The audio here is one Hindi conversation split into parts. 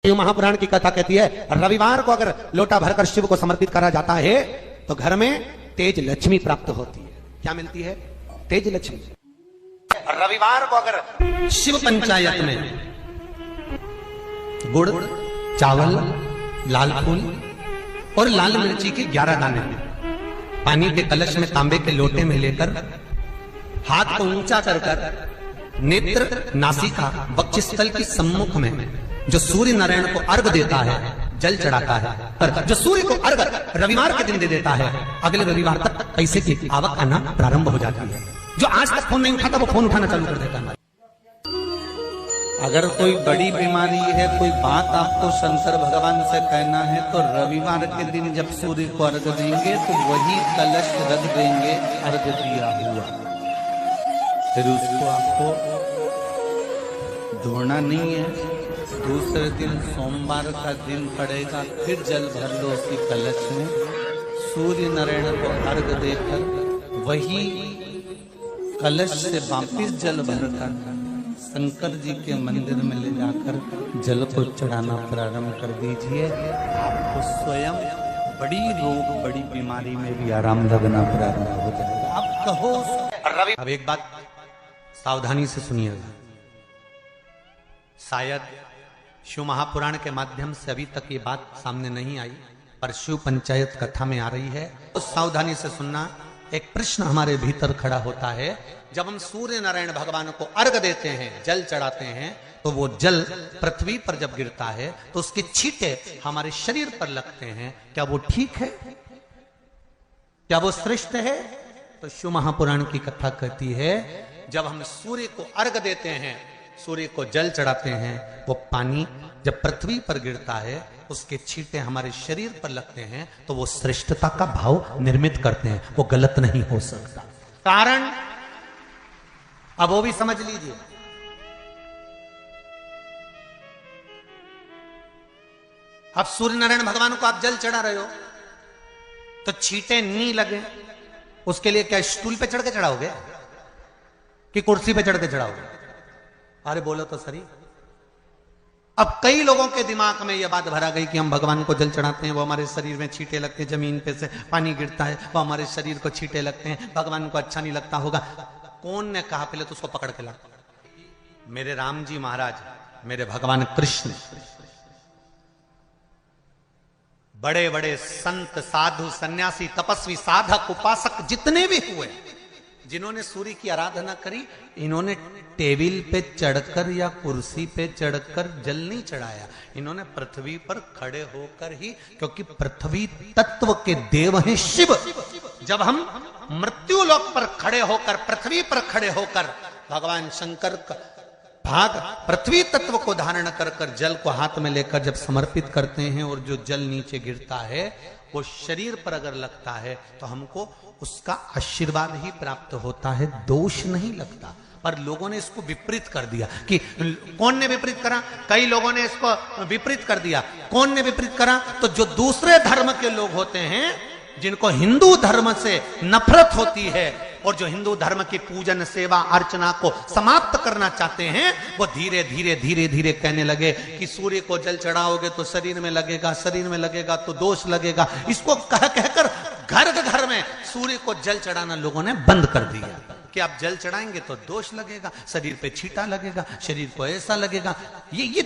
शिव महापुराण की कथा कहती है रविवार को अगर लोटा भरकर शिव को समर्पित करा जाता है तो घर में तेज लक्ष्मी प्राप्त होती है। क्या मिलती है? तेज लक्ष्मी। रविवार को अगर शिव पंचायत में गुड़, चावल, लाल फूल और लाल मिर्ची के 11 दाने पानी के कलश में तांबे के लोटे में लेकर हाथ को ऊंचा कर नेत्र, नासिका, वक्षस्थल के सम्मुख में जो सूर्य नारायण को अर्घ देता है, जल चढ़ाता है, पर जो सूर्य को अर्घ रविवार के दिन दे देता है, अगले रविवार तक पैसे की आवक आना प्रारंभ हो जाती है। जो आज तक फोन नहीं उठाता वो फोन उठाना चालू कर देता है। अगर कोई बड़ी बीमारी है, कोई बात आपको शंकर भगवान से कहना है तो रविवार के दिन जब सूर्य को अर्घ देंगे तो वही कलश रख देंगे अर्घ दिया हुआ, फिर उसको आपको धोना नहीं है। दूसरे दिन सोमवार का दिन पड़ेगा, फिर जल भर लो उसी कलश में, सूर्य नारायण को अर्घ देकर वही कलश से वापिस जल भरकर शंकर जी के मंदिर में ले जाकर जल को चढ़ाना प्रारंभ कर दीजिए। आपको स्वयं बड़ी रोग, बड़ी बीमारी में भी आराम लगना प्रारंभ हो जाएगा। आप कहो रवि। अब एक बात सावधानी से सुनिएगा, शायद शिव महापुराण के माध्यम से अभी तक ये बात सामने नहीं आई, पर शिव पंचायत कथा में आ रही है तो सावधानी से सुनना। एक प्रश्न हमारे भीतर खड़ा होता है, जब हम सूर्य नारायण भगवान को अर्घ देते हैं, जल चढ़ाते हैं, तो वो जल पृथ्वी पर जब गिरता है तो उसके छींटे हमारे शरीर पर लगते हैं। क्या वो ठीक है? क्या वो श्रेष्ठ है? तो शिव महापुराण की कथा कहती है जब हम सूर्य को अर्घ देते हैं, सूर्य को जल चढ़ाते हैं, वो पानी जब पृथ्वी पर गिरता है, उसके छींटे हमारे शरीर पर लगते हैं, तो वो श्रेष्ठता का भाव निर्मित करते हैं। वो गलत नहीं हो सकता। कारण अब वो भी समझ लीजिए। अब सूर्य नारायण भगवान को आप जल चढ़ा रहे हो तो छींटे नहीं लगे, उसके लिए क्या स्टूल पे चढ़ के चढ़ाओगे कि कुर्सी पे चढ़ के चढ़ाओगे? अरे बोलो तो सही। अब कई लोगों के दिमाग में यह बात भरा गई कि हम भगवान को जल चढ़ाते हैं, वो हमारे शरीर में छींटे लगते हैं, जमीन पे से पानी गिरता है, वो हमारे शरीर को छींटे लगते हैं, भगवान को अच्छा नहीं लगता होगा। कौन ने कहा? पहले तो उसको पकड़ के ला। मेरे राम जी महाराज, मेरे भगवान कृष्ण, बड़े बड़े संत, साधु, सन्यासी, तपस्वी, साधक, उपासक जितने भी हुए, जिन्होंने सूर्य की आराधना करी, इन्होंने टेबल पे चढ़कर या कुर्सी पे चढ़कर जल नहीं चढ़ाया, इन्होंने पृथ्वी पर खड़े होकर ही, क्योंकि पृथ्वी तत्व के देव हैं शिव। जब हम मृत्यु लोक पर खड़े होकर, पृथ्वी पर खड़े होकर भगवान शंकर का भाग पृथ्वी तत्व को धारण कर कर जल को हाथ में लेकर जब समर्पित करते हैं और जो जल नीचे गिरता है वो शरीर पर अगर लगता है तो हमको उसका आशीर्वाद ही प्राप्त होता है, दोष नहीं लगता। पर लोगों ने इसको विपरीत कर दिया। कि कौन ने विपरीत करा? कई लोगों ने इसको विपरीत कर दिया। कौन ने विपरीत करा? तो जो दूसरे धर्म के लोग होते हैं, जिनको हिंदू धर्म से नफरत होती है और जो हिंदू धर्म की पूजन, सेवा, अर्चना को समाप्त करना चाहते हैं, वो धीरे धीरे धीरे धीरे कहने लगे कि सूर्य को जल चढ़ाओगे तो शरीर में लगेगा, शरीर में लगेगा तो दोष लगेगा। इसको कह कहकर घर घर में सूर्य को जल चढ़ाना लोगों ने बंद कर दिया कि आप जल चढ़ाएंगे तो दोष लगेगा, शरीर पे छींटा लगेगा, शरीर को ऐसा लगेगा। ये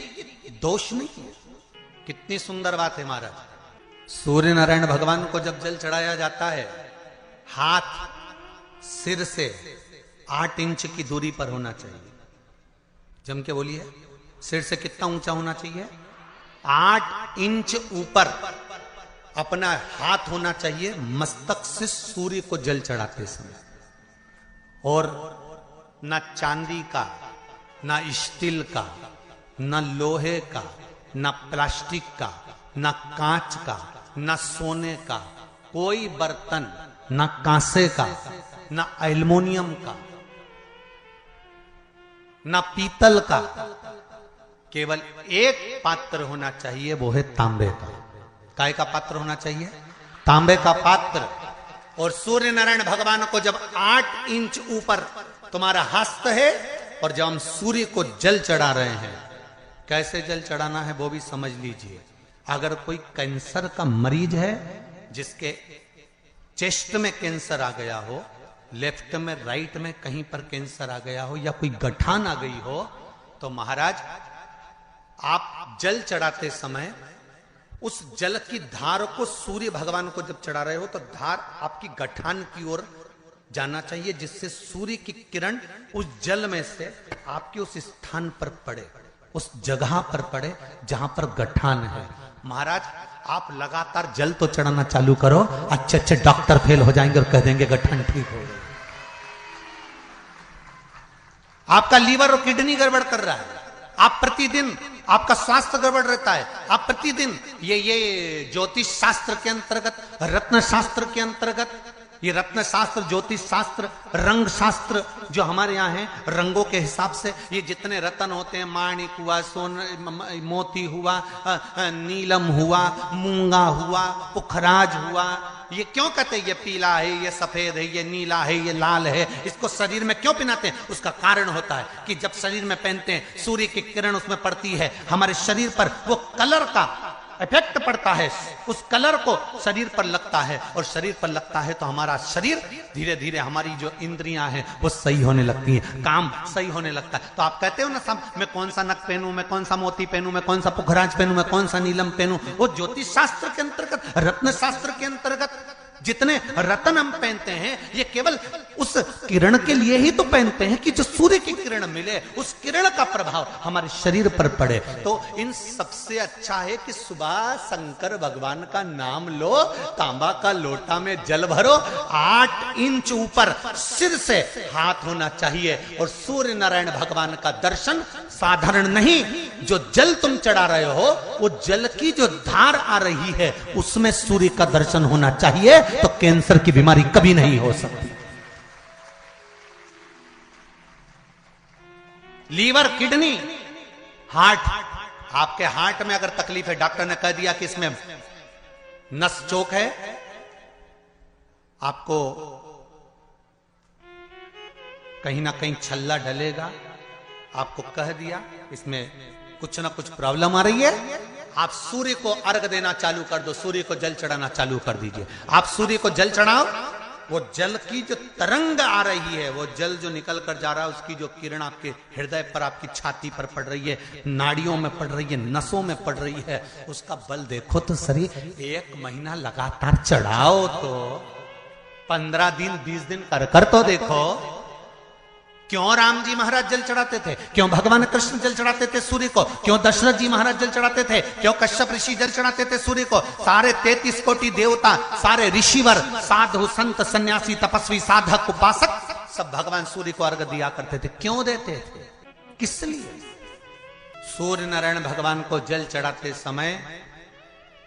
दोष नहीं है। कितनी सुंदर बात है महाराज। सूर्य नारायण भगवान को जब जल चढ़ाया जाता है, हाथ सिर से 8 इंच की दूरी पर होना चाहिए। जम के बोलिए, सिर से कितना ऊंचा होना चाहिए? 8 इंच ऊपर अपना हाथ होना चाहिए मस्तक से सूर्य को जल चढ़ाते समय। और ना चांदी का, ना स्टील का, ना लोहे का, ना प्लास्टिक का, ना कांच का, ना सोने का कोई बर्तन, ना कांसे का, ना एल्युमिनियम का, ना पीतल का, केवल एक पात्र होना चाहिए, वो है तांबे का। काय का पात्र होना चाहिए? तांबे का पात्र। और सूर्य नारायण भगवान को जब 8 इंच ऊपर तुम्हारा हस्त है और जब हम सूर्य को जल चढ़ा रहे हैं, कैसे जल चढ़ाना है वो भी समझ लीजिए। अगर कोई कैंसर का मरीज है, जिसके चेस्ट में कैंसर आ गया हो, लेफ्ट में राइट में कहीं पर कैंसर आ गया हो, या कोई गठान आ गई हो, तो महाराज आप जल चढ़ाते समय उस जल की धार को सूर्य भगवान को जब चढ़ा रहे हो तो धार आपकी गठान की ओर जाना चाहिए, जिससे सूर्य की किरण उस जल में से आपके उस स्थान पर पड़े, उस जगह पर पड़े जहां पर गठान है। महाराज आप लगातार जल तो चढ़ाना चालू करो, अच्छे अच्छे डॉक्टर फेल हो जाएंगे और कह देंगे गठान ठीक हो गई। आपका लीवर और किडनी गड़बड़ कर रहा है, आप प्रतिदिन आपका स्वास्थ्य गड़बड़ रहता है, आप प्रतिदिन ये ज्योतिष शास्त्र के अंतर्गत, रत्न शास्त्र के अंतर्गत, ये रत्न शास्त्र, ज्योतिष शास्त्र, रंग शास्त्र जो हमारे यहाँ है, रंगों के हिसाब से ये जितने रत्न होते हैं, माणिक हुआ, सोन मोती हुआ, नीलम हुआ, मूंगा हुआ, पुखराज हुआ, ये क्यों कहते हैं ये पीला है, ये सफेद है, ये नीला है, ये लाल है, इसको शरीर में क्यों पहनाते हैं? उसका कारण होता है कि जब शरीर में पहनते हैं सूर्य की किरण उसमें पड़ती है, हमारे शरीर पर वो कलर का इफेक्ट पड़ता है, उस कलर को शरीर पर लगता है, और शरीर पर लगता है तो हमारा शरीर धीरे धीरे, हमारी जो इंद्रियां हैं वो सही होने लगती हैं, काम सही होने लगता है। तो आप कहते हो ना सब, मैं कौन सा नक पहनूं, मैं कौन सा मोती पहनूं, मैं कौन सा पुखराज पहनूं, मैं कौन सा नीलम पहनूं, वो ज्योतिष शास्त्र के अंतर्गत, रत्न शास्त्र के अंतर्गत जितने रत्न हम पहनते हैं ये केवल उस किरण के लिए ही तो पहनते हैं कि जो सूर्य की किरण मिले, उस किरण का प्रभाव हमारे शरीर पर पड़े। तो इन सबसे अच्छा है कि सुबह शंकर भगवान का नाम लो, तांबा का लोटा में जल भरो, 8 इंच ऊपर सिर से हाथ होना चाहिए, और सूर्य नारायण भगवान का दर्शन साधारण नहीं, जो जल तुम चढ़ा रहे हो वो जल की जो धार आ रही है उसमें सूर्य का दर्शन होना चाहिए, तो कैंसर की बीमारी कभी नहीं हो सकती। लीवर, किडनी, हार्ट, आपके हार्ट में अगर तकलीफ है, डॉक्टर ने कह दिया कि इसमें नस चोक है, आपको कहीं ना कहीं छल्ला डलेगा, आपको कह दिया इसमें कुछ ना कुछ प्रॉब्लम आ रही है, आप सूर्य को अर्घ देना चालू कर दो, सूर्य को जल चढ़ाना चालू कर दीजिए। आप सूर्य को जल चढ़ाओ, वो जल की जो तरंग आ रही है, वो जल जो निकल कर जा रहा है, उसकी जो किरण आपके हृदय पर, आपकी छाती पर पड़ रही है, नाड़ियों में पड़ रही है, नसों में पड़ रही है, उसका बल देखो तो सही। 1 महीना लगातार चढ़ाओ तो 15 दिन 20 दिन कर तो देखो। क्यों राम जी महाराज जल चढ़ाते थे, क्यों भगवान कृष्ण जल चढ़ाते थे सूर्य को, क्यों दशरथ जी महाराज जल चढ़ाते थे, क्यों कश्यप ऋषि जल चढ़ाते थे सूर्य को, सारे 33 कोटि देवता, सारे ऋषिवर, साधु संत सन्यासी तपस्वी साधक उपासक सब भगवान सूर्य को अर्घ दिया करते थे। क्यों देते थे, किस लिए? सूर्य नारायण भगवान को जल चढ़ाते समय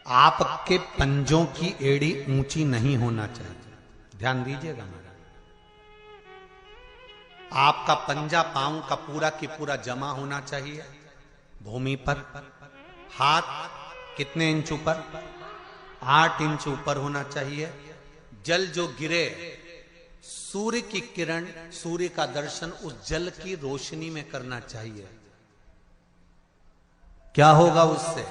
आपके पंजों की एड़ी ऊंची नहीं होना चाहिए, ध्यान दीजिएगा। आपका पंजा पांव का पूरा की पूरा जमा होना चाहिए भूमि पर। हाथ कितने इंच ऊपर? 8 इंच ऊपर होना चाहिए। जल जो गिरे, सूर्य की किरण, सूर्य का दर्शन उस जल की रोशनी में करना चाहिए। क्या होगा उससे?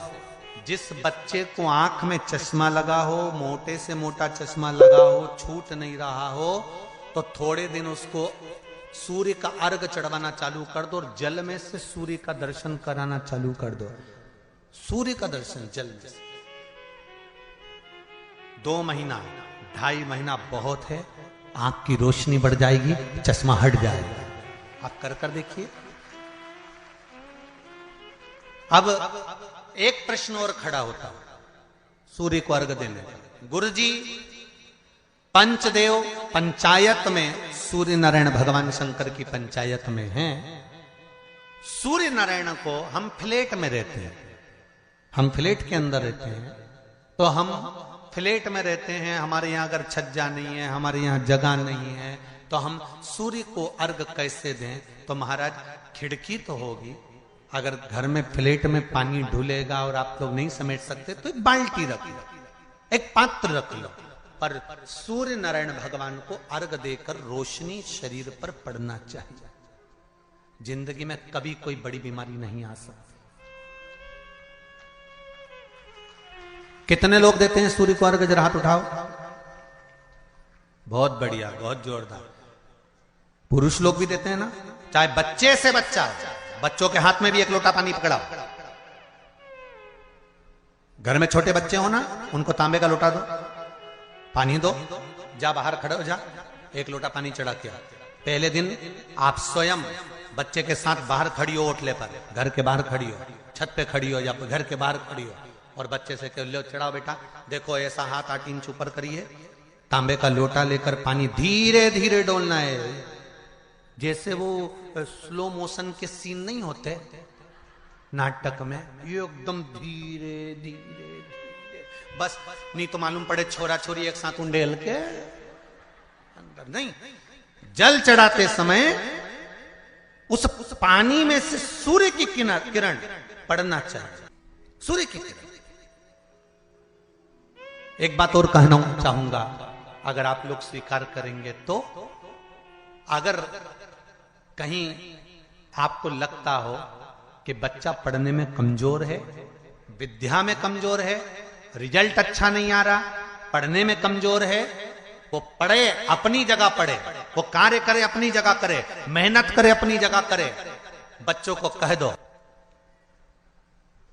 जिस बच्चे को आंख में चश्मा लगा हो, मोटे से मोटा चश्मा लगा हो, छूट नहीं रहा हो, तो थोड़े दिन उसको सूर्य का अर्घ चढ़वाना चालू कर दो, और जल में से सूर्य का दर्शन कराना चालू कर दो। सूर्य का दर्शन जल में से 2 महीना 2.5 महीना बहुत है, आंख की रोशनी बढ़ जाएगी, चश्मा हट जाएगा। आप कर देखिए। अब एक प्रश्न और खड़ा होता है सूर्य को अर्घ देने का। गुरुजी, पंचदेव पंचायत में सूर्य नारायण भगवान शंकर की पंचायत में हैं। सूर्य नारायण को हम फ्लैट में रहते हैं, हम फ्लैट के अंदर रहते हैं, तो हम फ्लैट में रहते हैं, हमारे यहाँ अगर छज्जा नहीं है, हमारे यहाँ जगह नहीं है, तो हम सूर्य को अर्घ कैसे दें? तो महाराज खिड़की तो होगी, अगर घर में फ्लैट में पानी ढुलेगा और आप लोग नहीं समेट सकते तो एक बाल्टी रख लो, एक पात्र रख लो, पर सूर्य नारायण भगवान को अर्घ देकर रोशनी शरीर पर पड़ना चाहिए। जिंदगी में कभी कोई बड़ी बीमारी नहीं आ सकती। कितने लोग देते हैं सूर्य को अर्घ? जरा हाथ उठाओ। बहुत बढ़िया, बहुत जोरदार। पुरुष लोग भी देते हैं ना, चाहे बच्चे से बच्चा, बच्चों के हाथ में भी एक लोटा पानी पकड़ाओ। घर में छोटे बच्चे हो ना, उनको तांबे का लोटा दो, पानी दो, जा बाहर खड़े हो जा, एक लोटा पानी चढ़ा के। पहले दिन आप स्वयं बच्चे के साथ बाहर खड़ी हो, ओटले पर, घर के बाहर खड़ी हो, छत पे खड़ी हो या घर के बाहर खड़ी हो, और बच्चे से कह लो चढ़ाओ बेटा, देखो ऐसा हाथ 8 इंच ऊपर करिए, तांबे का लोटा लेकर पानी धीरे धीरे डोलना है। जैसे वो स्लो मोशन के सीन नहीं होते नाटक में, ये एकदम धीरे धीरे धीरे, बस नहीं तो मालूम पड़े छोरा छोरी एक साथ उंडेल के अंदर। नहीं, जल चढ़ाते समय उस पानी में से सूर्य की किरण पड़ना चाहिए, सूर्य की किरण। एक बात और कहना चाहूंगा, अगर आप लोग स्वीकार करेंगे तो, अगर कहीं आपको लगता हो कि बच्चा पढ़ने में कमजोर है, विद्या में कमजोर है, रिजल्ट अच्छा नहीं आ रहा, पढ़ने में कमजोर है, वो पढ़े अपनी जगह पढ़े, वो कार्य करे अपनी जगह करे, मेहनत करे अपनी जगह करे, बच्चों को कह दो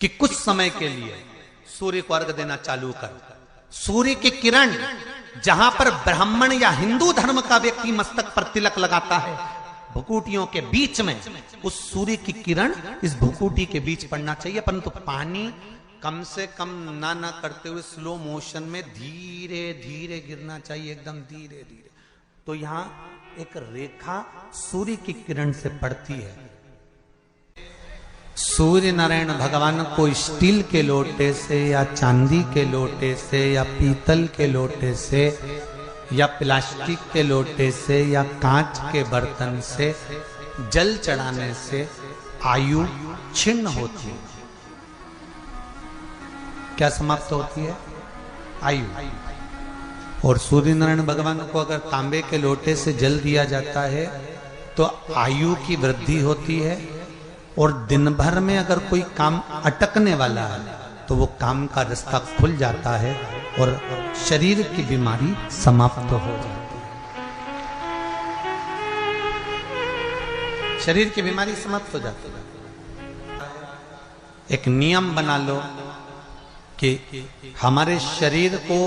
कि कुछ समय के लिए सूर्य को अर्घ देना चालू कर। सूर्य की किरण जहां पर ब्राह्मण या हिंदू धर्म का व्यक्ति मस्तक पर तिलक लगाता है, भुकुटियों के बीच में उस सूर्य की किरण इस भुकुटी के बीच पड़ना चाहिए, परंतु पानी कम से कम ना करते हुए स्लो मोशन में धीरे धीरे गिरना चाहिए, एकदम धीरे धीरे। तो यहां एक रेखा सूर्य की किरण से पड़ती है। सूर्य नारायण भगवान को स्टील के लोटे से या चांदी के लोटे से या पीतल के लोटे से या प्लास्टिक के लोटे से या कांच के बर्तन से जल चढ़ाने से आयु छिन्न होती है। क्या समाप्त होती है? आयु। और सूर्य नारायण भगवान को अगर तांबे के लोटे से जल दिया जाता है तो आयु की वृद्धि होती है, और दिन भर में अगर कोई काम अटकने वाला है तो वो काम का रास्ता खुल जाता है और शरीर की बीमारी समाप्त हो जाती है। शरीर की बीमारी समाप्त हो जाती है। एक नियम बना लो कि हमारे शरीर को,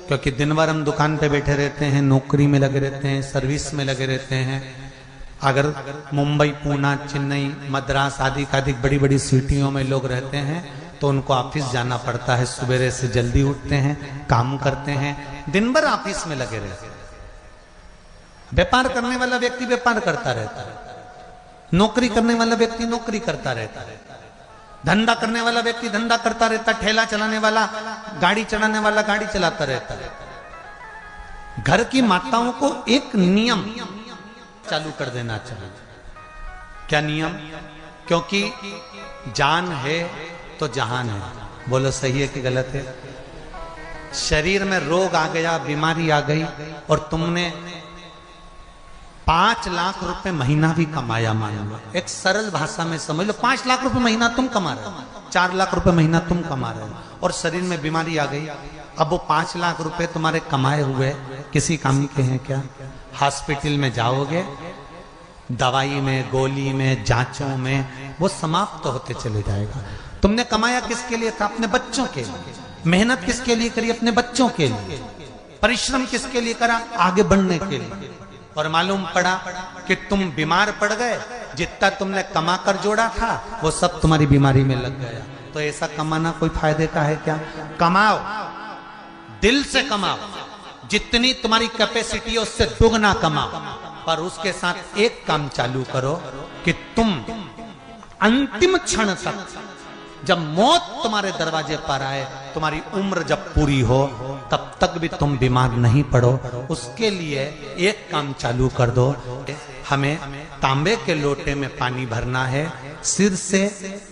क्योंकि दिन भर हम दुकान पे बैठे रहते हैं, नौकरी में लगे रहते हैं, सर्विस में लगे रहते हैं, अगर मुंबई, पूना, चेन्नई, मद्रास आदि अधिक बड़ी बड़ी सिटियों में लोग रहते हैं तो उनको ऑफिस जाना पड़ता है, सवेरे से जल्दी उठते हैं, काम करते हैं, दिन भर ऑफिस में लगे रहते हैं। व्यापार करने वाला व्यक्ति व्यापार करता रहता है, नौकरी करने वाला व्यक्ति नौकरी करता रहता है, धंधा करने वाला व्यक्ति धंधा करता रहता, ठेला चलाने वाला, गाड़ी चलाने वाला गाड़ी चलाता रहता है। घर की माताओं को एक नियम चालू कर देना चाहिए। क्या नियम? क्योंकि जान है तो जहान है। बोलो सही है कि गलत है? शरीर में रोग आ गया, बीमारी आ गई, और तुमने 5 लाख रुपए महीना भी कमाया, मान लो, एक सरल भाषा में समझ लो, 5 लाख रुपए महीना तुम कमा रहे हो, 4 लाख रुपए महीना तुम कमा रहे हो, और शरीर में बीमारी आ गई। अब वो 5 लाख रुपए तुम्हारे कमाए हुए किसी काम के हैं क्या? हॉस्पिटल में जाओगे, दवाई में, गोली में, जांचों में वो समाप्त होते चले जाएगा। तुमने कमाया किसके लिए था? अपने बच्चों के लिए। मेहनत किसके लिए करी? अपने बच्चों के लिए। परिश्रम किसके लिए करा? आगे बढ़ने के लिए। और मालूम पड़ा कि तुम बीमार पड़ गए, जितना तुमने कमा कर जोड़ा था वो सब तुम्हारी बीमारी में लग गया। तो ऐसा कमाना कोई फायदे का है क्या? कमाओ, दिल से कमाओ, जितनी तुम्हारी कैपेसिटी है उससे दुगना कमाओ, पर उसके साथ एक काम चालू करो कि तुम अंतिम क्षण तक, जब मौत तुम्हारे दरवाजे पर आए, तुम्हारी उम्र जब पूरी हो, तब तक भी तुम बीमार नहीं पड़ो। उसके लिए एक काम चालू कर दो, हमें तांबे के लोटे में पानी भरना है सिर से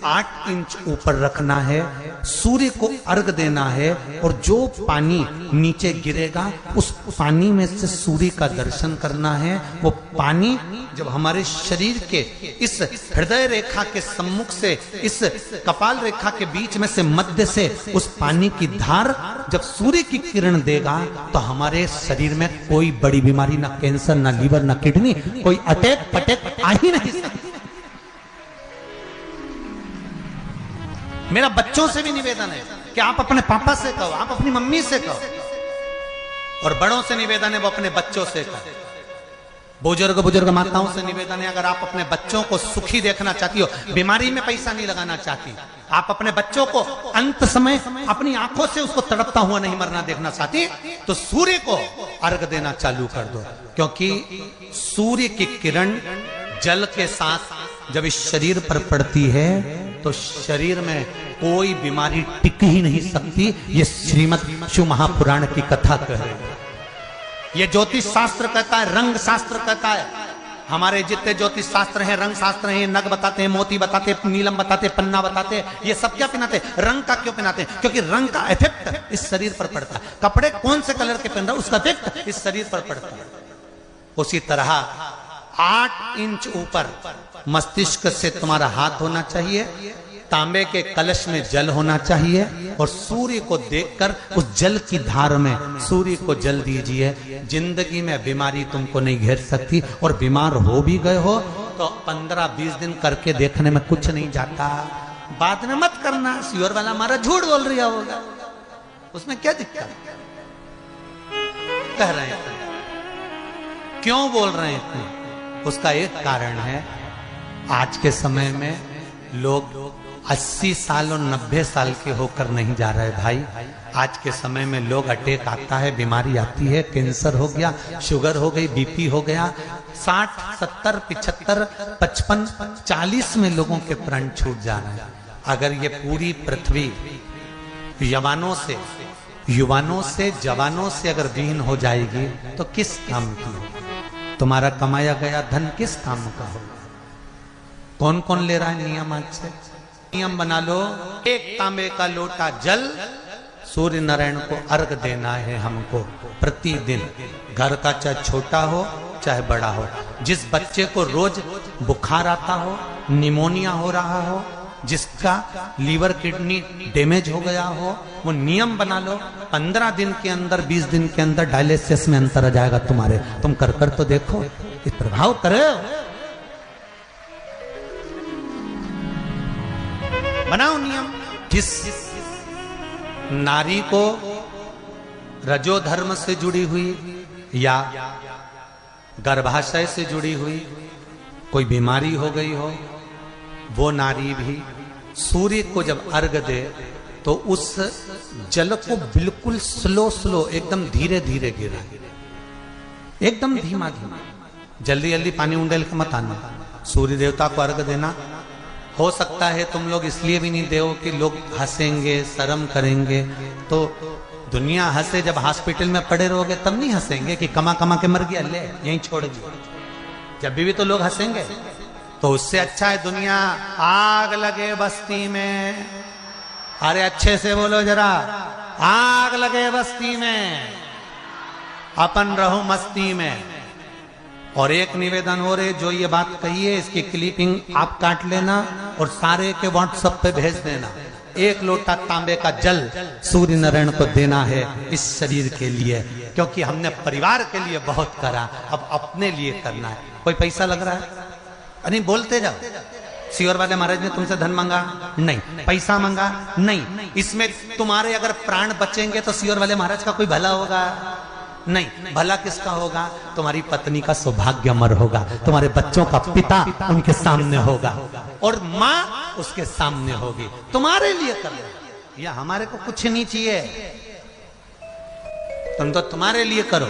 8 इंच ऊपर रखना है, सूर्य को अर्घ देना है, और जो पानी नीचे गिरेगा उस पानी में से सूर्य का दर्शन करना है। वो पानी जब हमारे शरीर के इस हृदय रेखा के सम्मुख से, इस कपाल रेखा के बीच में से, मध्य से उस पानी की धार जब सूर्य की किरण देगा तो हमारे शरीर में कोई बड़ी बीमारी, ना कैंसर, ना लीवर, ना किडनी, कोई अटैक पटैक आ ही नहीं सकता। मेरा बच्चों से भी निवेदन है कि आप अपने पापा से कहो, आप अपनी मम्मी से कहो, और बड़ों से निवेदन है वो अपने बच्चों से कहो। बुजुर्ग माताओं से निवेदन है, अगर आप अपने बच्चों को सुखी देखना चाहती हो, बीमारी में पैसा नहीं लगाना चाहती, आप अपने बच्चों को अंत समय अपनी आंखों से उसको तड़पता हुआ नहीं मरना देखना चाहती, तो सूर्य को अर्घ देना चालू कर दो। क्योंकि सूर्य की किरण जल के साथ जब इस शरीर पर पड़ती है तो शरीर में कोई बीमारी टिक ही नहीं सकती। ये श्रीमद् शिव महापुराण की कथा कह रही है। ये ज्योतिष शास्त्र कहता है, रंग शास्त्र कहता है। हमारे जितने ज्योतिष शास्त्र हैं, रंग शास्त्र हैं, नग बताते हैं, मोती बताते हैं, नीलम बताते हैं, पन्ना बताते हैं, ये सब क्या पहनाते हैं? रंग का क्यों पहनाते हैं? क्योंकि रंग का इफेक्ट इस शरीर पर पड़ता है। कपड़े कौन से कलर के पहन रहा है उसका इफेक्ट इस शरीर पर पड़ता है। उसी तरह 8 इंच ऊपर मस्तिष्क से तुम्हारा हाथ होना चाहिए, तांबे के कलश में जल होना चाहिए, और सूर्य को देखकर उस जल की धार में सूर्य को जल दीजिए। जिंदगी में बीमारी तुमको नहीं घेर सकती, और बीमार हो भी गए हो तो 15-20 दिन करके देखने में कुछ नहीं जाता। बाद में मत करना, श्योर वाला हमारा झूठ बोल रहा होगा, उसमें क्या दिक्कत कह रहे हैं? क्यों बोल रहे हैं? उसका एक कारण है, आज के समय में लोग 80 साल और 90 साल के होकर नहीं जा रहे भाई। आज के समय में लोग अटैक आता है, बीमारी आती है, कैंसर हो गया, शुगर हो गई, बीपी हो गया, 60, 70, 75, 55, 40 में लोगों के प्राण छूट जा रहे हैं। अगर ये पूरी पृथ्वी युवानों से जवानों से अगर विहीन हो जाएगी तो किस काम की? तुम्हारा कमाया गया धन किस काम का हो? कौन कौन ले रहा है नियम? आज से नियम बना लो, एक तांबे का लोटा जल सूर्य नारायण को अर्घ देना है हमको प्रतिदिन। घर का चाहे छोटा हो चाहे बड़ा हो, जिस बच्चे को रोज बुखार आता हो, निमोनिया हो रहा हो, जिसका लीवर किडनी डैमेज हो गया हो, वो नियम बना लो, 15 दिन के अंदर 20 दिन के अंदर डायलिसिस में अंतर आ जाएगा तुम्हारे। तुम कर तो देखो, इस प्रभाव करे। बनाओ नियम। जिस नारी को रजो धर्म से जुड़ी हुई या गर्भाशय से जुड़ी हुई कोई बीमारी हो गई हो, वो नारी भी सूर्य को जब अर्घ दे तो उस जल को बिल्कुल स्लो एकदम धीरे धीरे गिरा, एकदम धीमा, जल्दी जल्दी पानी उंडेल के मत आना। सूर्य देवता को अर्घ देना। हो सकता है तुम लोग इसलिए भी नहीं दो कि लोग हंसेंगे, शर्म करेंगे। तो दुनिया हंसे, जब हॉस्पिटल में पड़े रहोगे तब नहीं हंसेंगे कि कमा कमा के मर गया, ले यहीं छोड़ दिया। जब भी तो लोग हंसेंगे। तो उससे अच्छा है दुनिया आग लगे बस्ती में। अरे अच्छे से बोलो जरा, आग लगे बस्ती में, अपन रहो मस्ती में। और एक निवेदन हो रहे, जो ये बात कही है इसकी क्लिपिंग आप काट लेना और सारे के व्हाट्सएप पे भेज देना। 1 लोटा तांबे का जल सूर्य नारायण को देना है इस शरीर के लिए, क्योंकि हमने परिवार के लिए बहुत करा, अब अपने लिए करना है। कोई पैसा लग रहा है? नहीं, बोलते जाओ। सियोर वाले महाराज ने तुमसे धन मांगा? नहीं। पैसा मांगा? नहीं। इसमें तुम्हारे अगर प्राण बचेंगे तो सियोर वाले महाराज का कोई भला होगा? नहीं। भला किसका होगा? तुम्हारी पत्नी का सौभाग्य अमर होगा, तुम्हारे बच्चों का पिता उनके सामने होगा, और माँ उसके सामने होगी। तुम्हारे लिए करो, या हमारे को कुछ नहीं चाहिए, तुम तो तुम्हारे लिए करो।